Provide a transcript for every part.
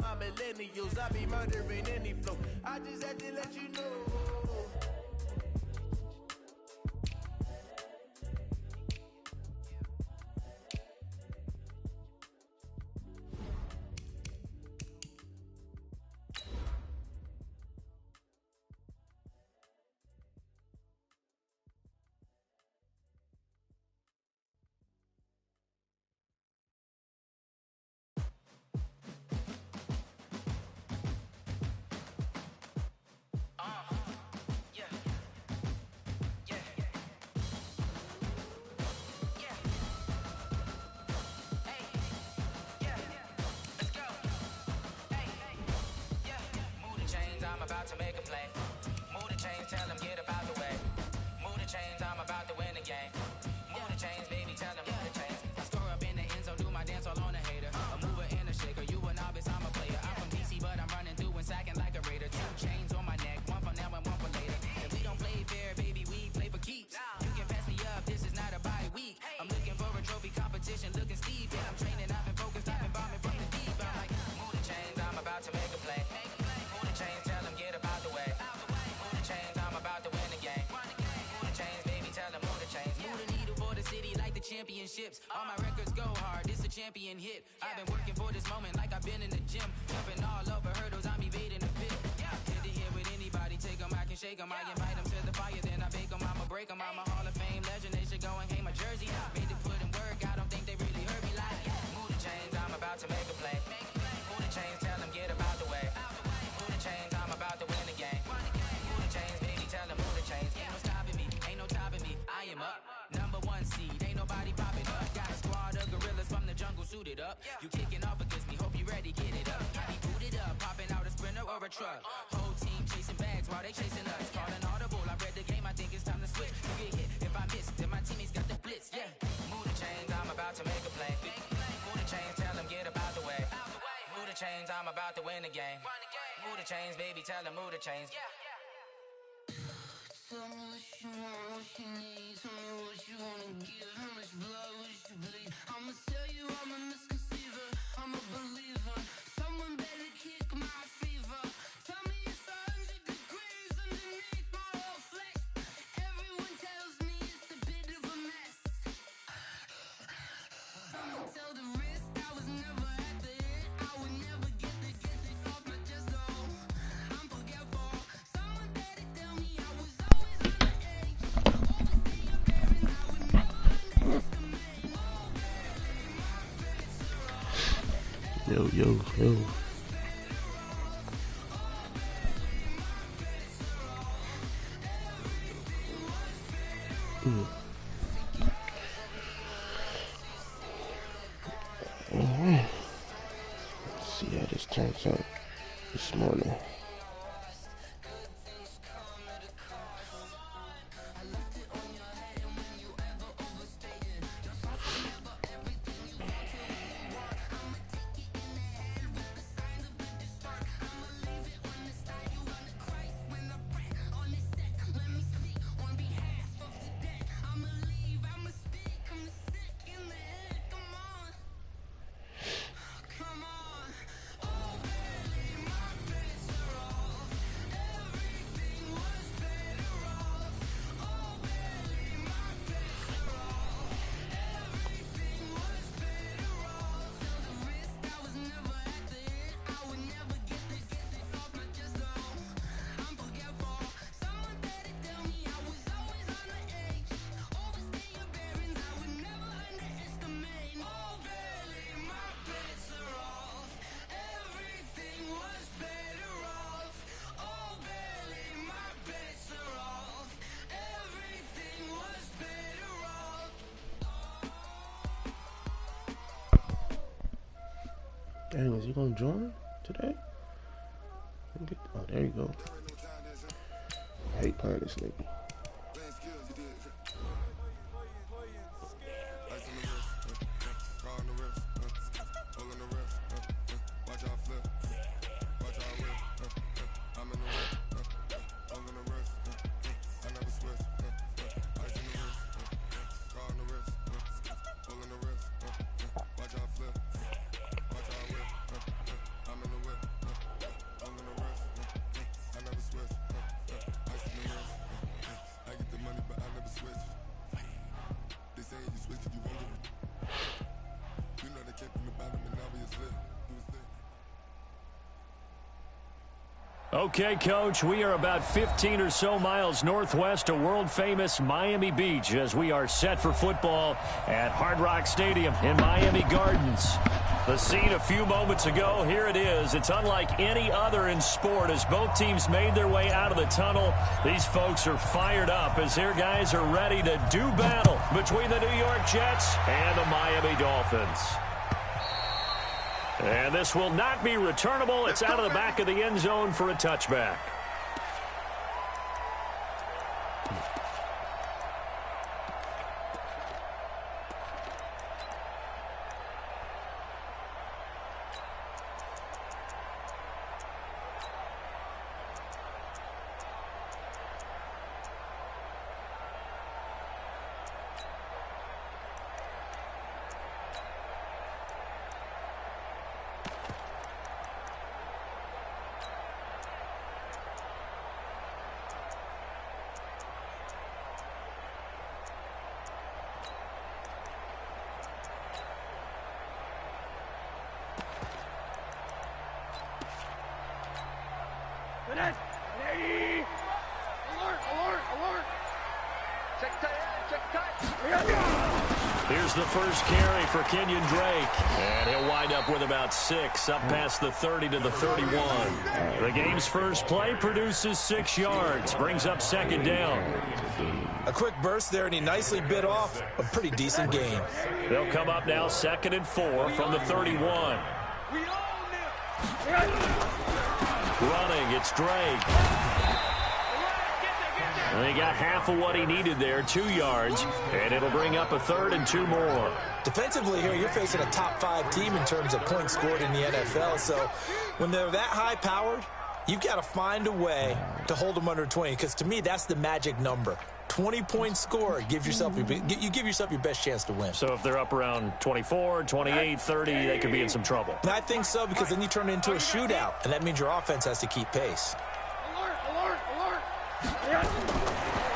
my millennials. I be murdering any flow. I just had to let you know. To make a play. Move the chains, tell them get up out the way. Move the chains, I'm about to win the game. Move the chains, baby, tell them move the chains. I score up in the end zone, do my dance all on a hater. A mover and a shaker, you a novice, I'm a player. I'm from DC, but I'm running through and sacking like a raider. 2 chains on my neck, one for now and one for later. If we don't play fair, baby, we play for keeps. You can pass me up, this is not a bye week. I'm looking for a trophy competition, looking steep. And I'm training, I've been focused, I've been bombing from the deep. I'm like, move the chains, I'm about to make a play. Move the chains, tell them get up out the way. Move the chains, I'm about to win the game. Move the chains, baby, tell them move the chains. Move the needle for the city like the championships. All my records go hard, this a champion hit. I've been working for this moment like I've been in the gym. Jumping all over hurdles, I'm evading the pit. Hit to hit with anybody, take them, I can shake them. I invite them to the fire, then I bake them, I'ma break them. I'm a Hall of Fame legend, they should go and hang my jersey. Made to put in work, I don't think they really heard me like. Move the chains, I'm about to make a play. Move the chains, tell them get up out the way. Move the chains, I'm about to win the game. Move the chains, baby, tell them move the chains. Ain't no stopping me, ain't no topping me. I am up, #1 seed, ain't nobody popping up. Got a squad of gorillas from the jungle suited up. You kicking off against me, hope you ready, get it up. I be booted up, popping out a sprinter or a truck. Whole team chasing bags while they chasing us. Calling audible, I read the game, I think it's time to switch. You get hit, if I miss, then my teammates got the blitz, yeah. Move the chains, I'm about to make a play. Move the chains, tell them get up out the way. Move the chains, I'm about to win the game. Move the chains, baby, tell them move the chains. Tell me what you want, what you need. Tell me what you wanna give. How much blood would you bleed? I'ma tell you I'm a misconceiver. I'm a believer. Someone better kick my fever. Tell me it's 100 degrees underneath my whole flesh. Everyone tells me it's a bit of a mess. Someone tell the risk I was never at the hit. I would never get it off my chest though. I'm forgetful. Someone better tell me I was always on the edge. Overstay your bearings, I would never underestimate. Oh baby, my bets are off. Yo. Let's see how this turns out this morning. Dang, is he gonna join today? Oh, there you go. I hate playing this nigga. Okay, Coach, we are about 15 or so miles northwest of world-famous Miami Beach as we are set for football at Hard Rock Stadium in Miami Gardens. The scene a few moments ago, here it is. It's unlike any other in sport as both teams made their way out of the tunnel. These folks are fired up as their guys are ready to do battle between the New York Jets and the Miami Dolphins. And this will not be returnable. It's out of the back of the end zone for a touchback. Here's the first carry for Kenyon Drake. And he'll wind up with about 6 up past the 30 to the 31. The game's first play produces 6 yards. Brings up second down. A quick burst there, and he nicely bit off a pretty decent gain. They'll come up now 2nd and 4 from the 31. Running, it's Drake. And he got half of what he needed there, 2 yards, and it'll bring up a 3rd and 2 more. Defensively here, you're facing a top-5 team in terms of points scored in the NFL, so when they're that high-powered, you've got to find a way to hold them under 20, because to me, that's the magic number. 20 points scored, you give yourself your best chance to win. So if they're up around 24, 28, 30, they could be in some trouble. And I think so, because then you turn it into a shootout, and that means your offense has to keep pace.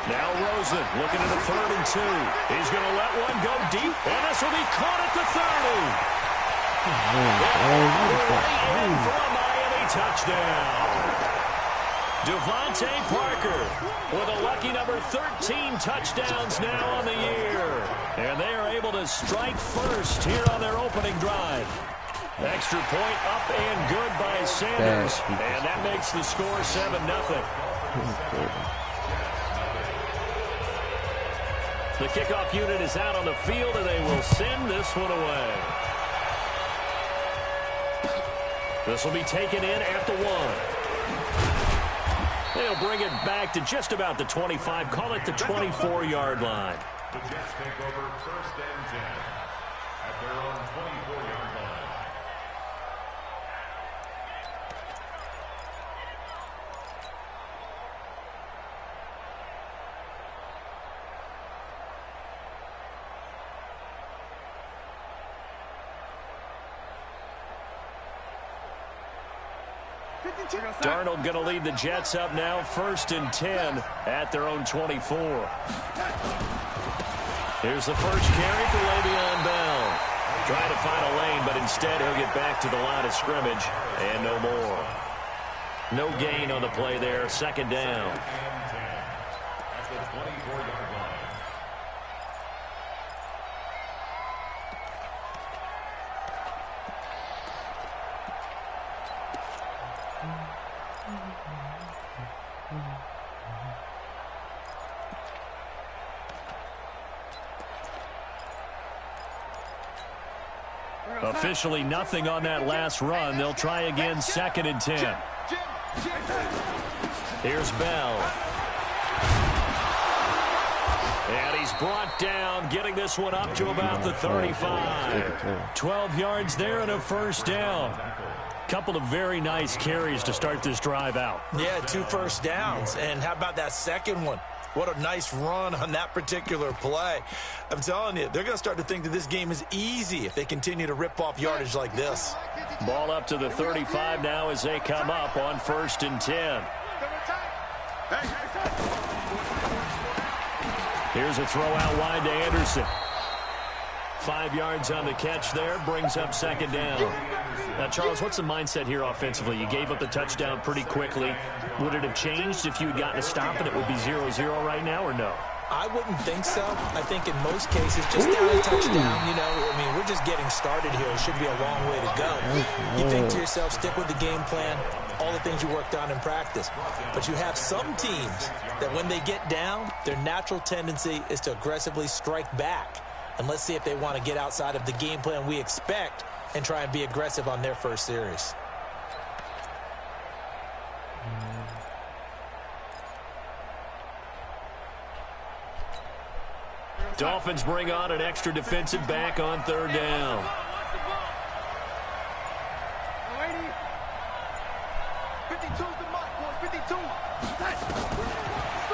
Now Rosen looking at a 3rd and 2. He's going to let one go deep, and this will be caught at the 30. In for a Miami touchdown. Devontae Parker with a lucky number 13 touchdowns now on the year. And they are able to strike first here on their opening drive. Extra point up and good by Sanders. And that makes the score 7-0. The kickoff unit is out on the field, and they will send this one away. This will be taken in at the 1. They'll bring it back to just about the 25, call it the 24-yard line. The Jets take over 1st and 10 at their own 24-yard line. Darnold going to lead the Jets up now, 1st and 10 at their own 24. Here's the first carry for Le'Veon Bell. Trying to find a lane, but instead he'll get back to the line of scrimmage and no more. No gain on the play there, 2nd down. At the 24-yard line. Officially nothing on that last run. They'll try again, 2nd and 10. Here's Bell. And he's brought down, getting this one up to about the 35. 12 yards there and a 1st down. Couple of very nice carries to start this drive out. Yeah, 2 first downs. And how about that second one? What a nice run on that particular play. I'm telling you, they're going to start to think that this game is easy if they continue to rip off yardage like this. Ball up to the 35 now as they come up on 1st and 10. Here's a throw out wide to Anderson. 5 yards on the catch there, brings up 2nd down. Now, Charles, what's the mindset here offensively? You gave up the touchdown pretty quickly. Would it have changed if you had gotten a stop and it would be 0-0 right now, or no? I wouldn't think so. I think in most cases, just down a touchdown, we're just getting started here. It should be a long way to go. You think to yourself, stick with the game plan, all the things you worked on in practice. But you have some teams that when they get down, their natural tendency is to aggressively strike back. And let's see if they want to get outside of the game plan we expect and try and be aggressive on their first series. Dolphins bring on an extra defensive back on third down.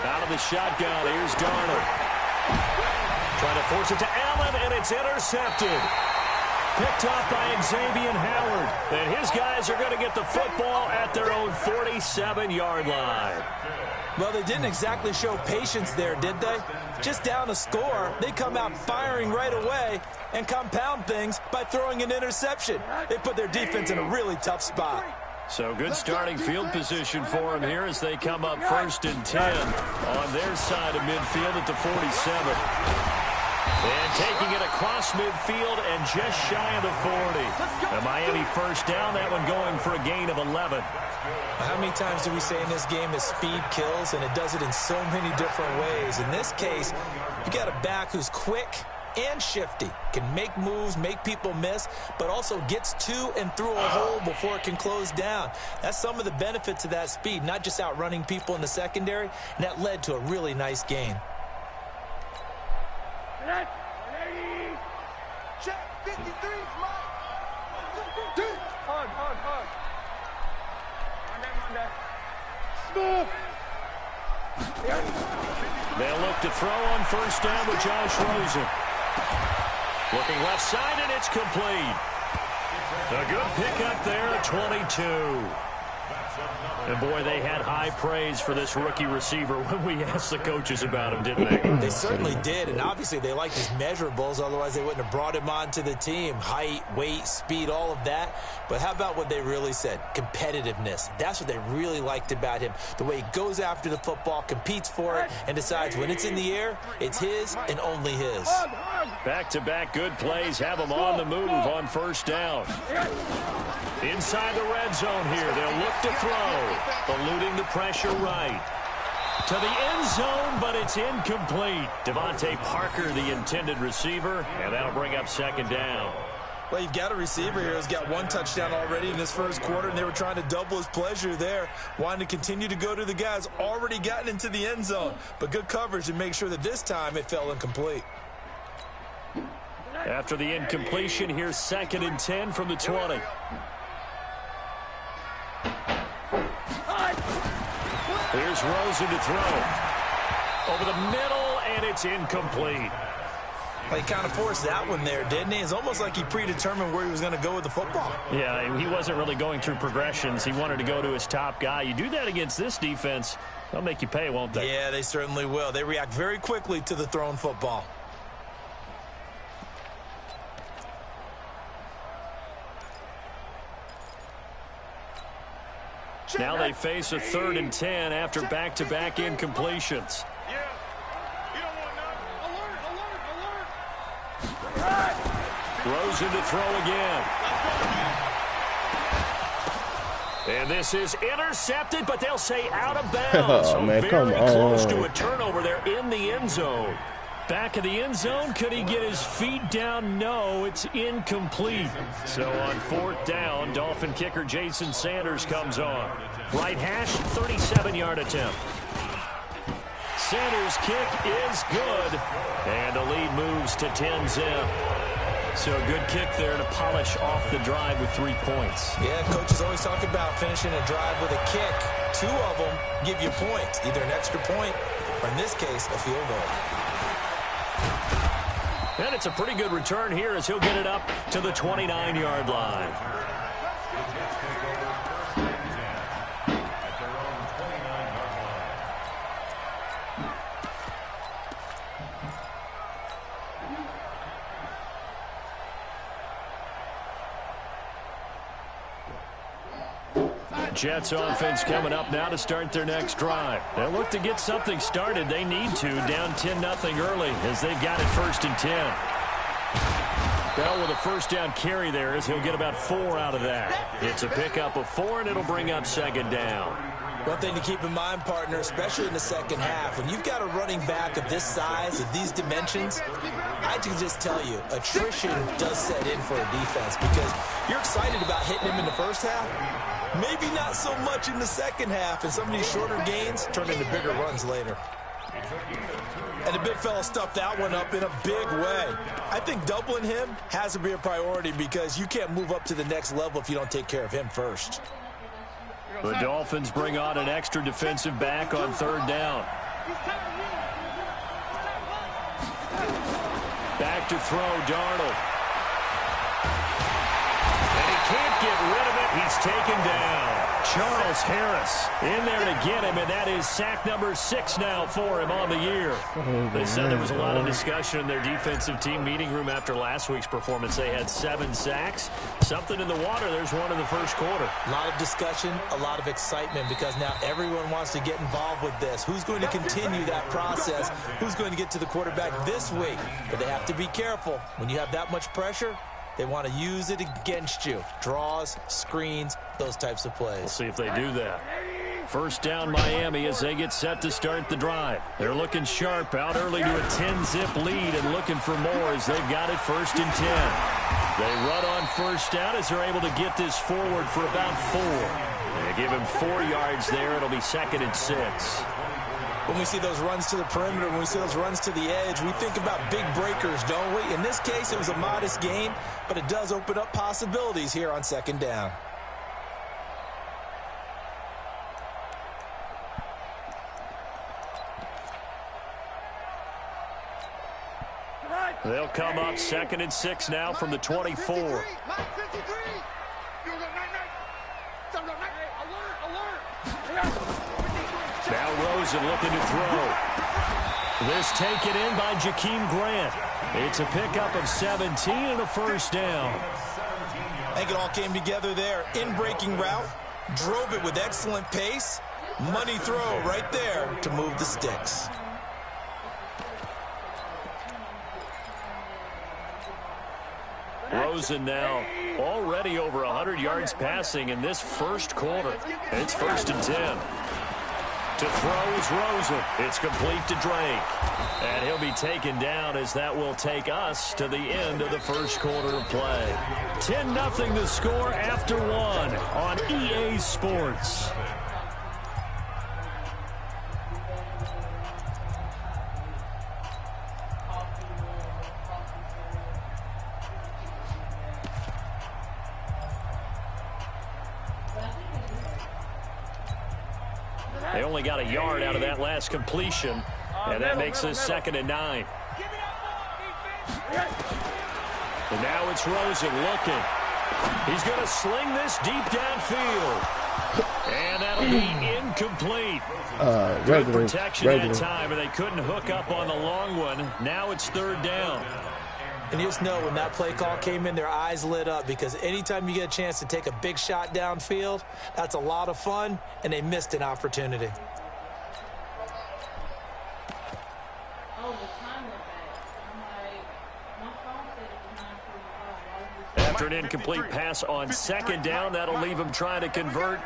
Out of the shotgun, here's Garner. Trying to force it to Allen, and it's intercepted. Picked off by Xavier Howard. And his guys are going to get the football at their own 47-yard line. Well, they didn't exactly show patience there, did they? Just down a score, they come out firing right away and compound things by throwing an interception. They put their defense in a really tough spot. So good starting field position for them here as they come up 1st and 10 on their side of midfield at the 47. And taking it across midfield and just shy of the 40. The Miami first down, that one going for a gain of 11. How many times do we say in this game that speed kills, and it does it in so many different ways? In this case, you got a back who's quick and shifty, can make moves, make people miss, but also gets to and through a hole before it can close down. That's some of the benefits of that speed, not just outrunning people in the secondary, and that led to a really nice gain. Check 53, hard. They'll look to throw on first down with Josh Rosen. Looking left side, and it's complete. A good pickup there at 22. And, boy, they had high praise for this rookie receiver when we asked the coaches about him, didn't they? They certainly did, and obviously they liked his measurables. Otherwise, they wouldn't have brought him onto the team. Height, weight, speed, all of that. But how about what they really said? Competitiveness. That's what they really liked about him. The way he goes after the football, competes for it, and decides when it's in the air, it's his and only his. Back-to-back good plays have them on the move on first down. Inside the red zone here, they'll look to throw. Eluding the pressure right. To the end zone, but it's incomplete. Devontae Parker, the intended receiver, and that'll bring up second down. Well, you've got a receiver here who's got one touchdown already in this first quarter, and they were trying to double his pleasure there, wanting to continue to go to the guys already gotten into the end zone. But good coverage to make sure that this time it fell incomplete. After the incompletion, here's 2nd and 10 from the 20. Here's Rosen to throw. Over the middle, and it's incomplete. Well, he kind of forced that one there, didn't he? It's almost like he predetermined where he was going to go with the football. Yeah, he wasn't really going through progressions. He wanted to go to his top guy. You do that against this defense, they'll make you pay, won't they? Yeah, they certainly will. They react very quickly to the thrown football. Now they face a 3rd and 10 after back-to-back incompletions. Rosen to throw again. And this is intercepted, but they'll say out of bounds. Oh, man, very close to a turnover there in the end zone. Back of the end zone, could he get his feet down? No, it's incomplete. So on 4th down, Dolphin kicker Jason Sanders comes on. Right hash, 37-yard attempt. Sanders' kick is good, and the lead moves to 10-zip. So a good kick there to polish off the drive with 3 points. Yeah, coaches always talk about finishing a drive with a kick. 2 of them give you points, either an extra point or, in this case, a field goal. And it's a pretty good return here as he'll get it up to the 29-yard line. Jets offense coming up now to start their next drive. They'll look to get something started. They need to, down 10-0 early as they've got it 1st and 10. Bell with a first down carry there as he'll get about 4 out of that. It's a pickup of 4, and it'll bring up 2nd down. One thing to keep in mind, partner, especially in the second half, when you've got a running back of this size, of these dimensions, I can just tell you, attrition does set in for a defense because you're excited about hitting him in the first half. Maybe not so much in the second half, and some of these shorter gains turn into bigger runs later. And the big fella stuffed that one up in a big way. I think doubling him has to be a priority because you can't move up to the next level if you don't take care of him first. The Dolphins bring on an extra defensive back on 3rd down. Back to throw, Darnold. And he can't get rid of it. He's taken down. Charles Harris in there to get him, and that is sack number 6 now for him on the year. They said there was a lot of discussion in their defensive team meeting room after last week's performance. They had 7 sacks. Something in the water. There's one in the first quarter. A lot of discussion, a lot of excitement because now everyone wants to get involved with this. Who's going to continue that process? Who's going to get to the quarterback this week? But they have to be careful. When you have that much pressure, they want to use it against you. Draws, screens, those types of plays. We'll see if they do that. First down Miami as they get set to start the drive. They're looking sharp out early to a 10-zip lead and looking for more as they've got it 1st and 10. They run on first down as they're able to get this forward for about 4. They give him 4 yards there. It'll be 2nd and 6. When we see those runs to the perimeter, when we see those runs to the edge, we think about big breakers, don't we? In this case, it was a modest gain, but it does open up possibilities here on 2nd down. They'll come up 2nd and 6 now from the 24. Now Rosen looking to throw. This taken in by Jakeem Grant. It's a pickup of 17 and a first down. I think it all came together there. In-breaking route, drove it with excellent pace. Money throw right there to move the sticks. Rosen now already over 100 yards passing in this first quarter. It's 1st and 10. To throw is Rosen. It's complete to Drake. And he'll be taken down as that will take us to the end of the first quarter of play. 10-0 the score after 1 on EA Sports. They only got a yard out of that last completion, and that makes this 2nd and 9. And now it's Rosen looking. He's going to sling this deep downfield. And that'll be incomplete. Good protection that time, and they couldn't hook up on the long one. Now it's 3rd down. And you just know when that play call came in, their eyes lit up because anytime you get a chance to take a big shot downfield, that's a lot of fun, and they missed an opportunity. After an incomplete pass on 2nd down, that'll leave him trying to convert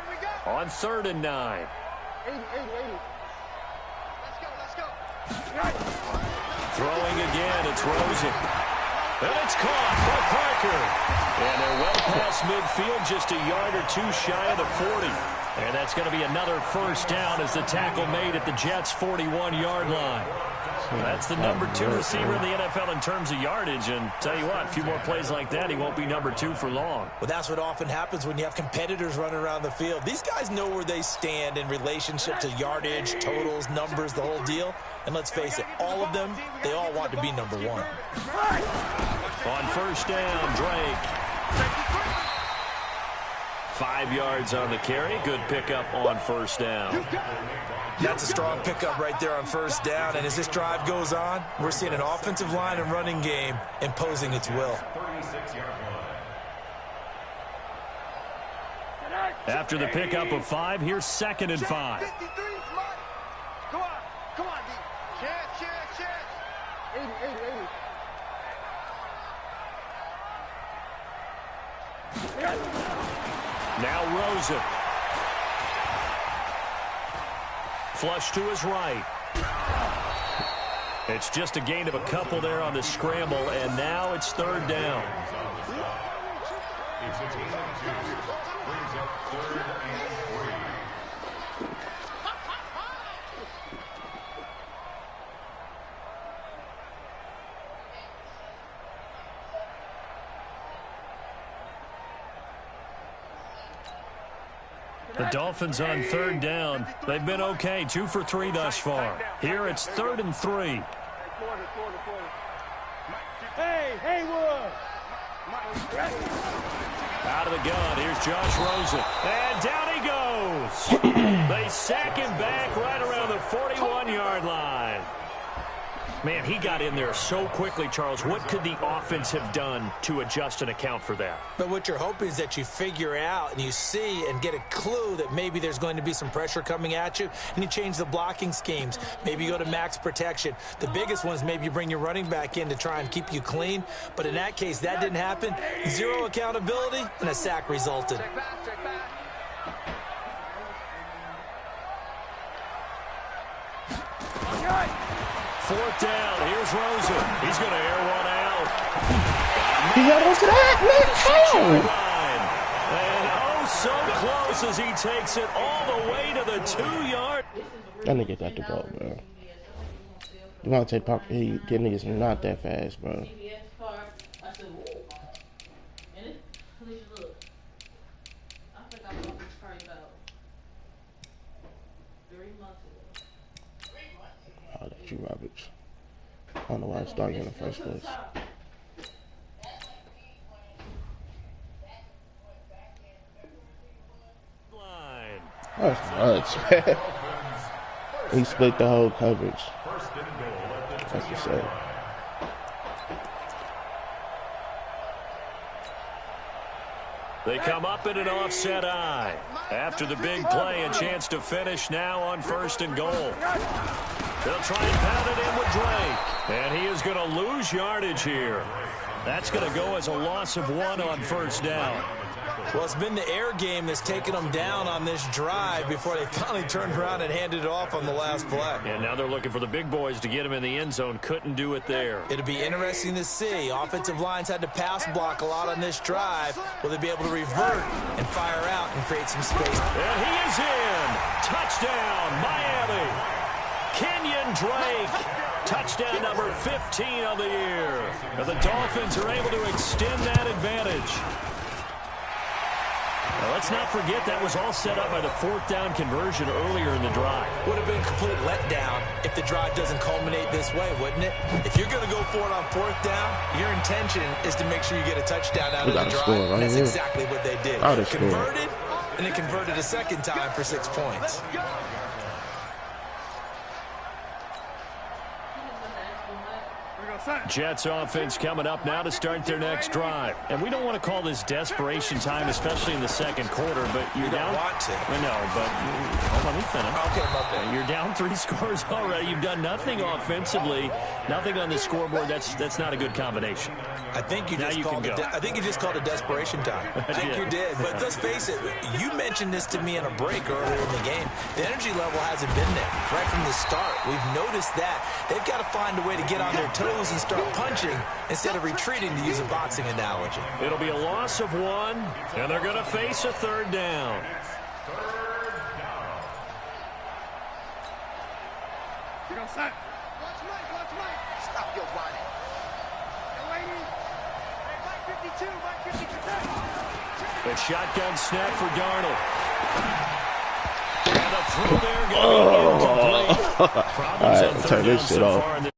on 3rd and 9. 80. Let's go. Throwing again, it's Rosen. And it's caught by Parker. And they're well past midfield, just a yard or 2 shy of the 40. And that's going to be another first down as the tackle made at the Jets' 41-yard line. That's the number 2 receiver in the NFL in terms of yardage. And tell you what, a few more plays like that, he won't be number 2 for long. Well, that's what often happens when you have competitors running around the field. These guys know where they stand in relationship to yardage, totals, numbers, the whole deal. And let's face it, all of them, they all want to be number 1. On first down, Drake. 5 yards on the carry. Good pickup on first down. That's a strong pickup right there on first down. And as this drive goes on, we're seeing an offensive line and running game imposing its will. After the pickup of 5, here's 2nd and 5. Come on, D. Chance. 80. Now Rosen. Flush to his right. It's just a gain of a couple there on the scramble, and now it's 3rd down. It's a 2 brings up 3rd and 3. The Dolphins on 3rd down. They've been okay, 2 for 3 thus far. Here it's 3rd and 3. Hey, Wood. Out of the gun, here's Josh Rosen. And down he goes. They sack him back right around the 41-yard line. Man, he got in there so quickly, Charles. What could the offense have done to adjust and account for that? But what you're hoping is that you figure out and you see and get a clue that maybe there's going to be some pressure coming at you, and you change the blocking schemes. Maybe you go to max protection. The biggest one is maybe you bring your running back in to try and keep you clean. But in that case, that didn't happen. 0 accountability, and a sack resulted. Fourth down. Here's Rosen. He's going to air one out. He got onto that, man. And oh, so close as he takes it all the way to the 2-yard. That nigga got the ball, bro. Devontae Parker, he getting niggas not that fast, bro. Oh, that's you, Roberts. I don't know why I started in the first place. That's nuts, man. He split the whole coverage. That's what's up. They come up in an offset eye. After the big play, a chance to finish now on 1st and goal. They'll try and pound it in with Drake. And he is going to lose yardage here. That's going to go as a loss of 1 on 1st down. Well, it's been the air game that's taken them down on this drive before they finally turned around and handed it off on the last play. And now they're looking for the big boys to get him in the end zone. Couldn't do it there. It'll be interesting to see. Offensive lines had to pass block a lot on this drive. Will they be able to revert and fire out and create some space? And he is in. Touchdown, Miami. Kenyon Drake. Touchdown number 15 of the year. And the Dolphins are able to extend that advantage. Now, let's not forget that was all set up by the 4th down conversion earlier in the drive. Would have been a complete letdown if the drive doesn't culminate this way, wouldn't it? If you're going to go for it on 4th down, your intention is to make sure you get a touchdown out of the drive. And that's exactly what they did. Converted, and they converted a second time for 6 points. Jets offense coming up now to start their next drive. And we don't want to call this desperation time, especially in the 2nd quarter, but you're down. Don't want to. I know, but let me finish. Okay, okay. You're down 3 scores already. You've done nothing offensively, nothing on the scoreboard. That's not a good combination. I think you just called it. I think you just called it desperation time. I think you did. But let's face it. You mentioned this to me in a break earlier in the game. The energy level hasn't been there right from the start. We've noticed that. They've got to find a way to get on their toes and start punching instead of retreating, to use a boxing analogy. It'll be a loss of 1, and they're going to face a 3rd down. Watch Mike. Stop your whining. Hey, 52. The shotgun snap for Darnold. And a throw there going to be incomplete. Problems on 3rd down so far in this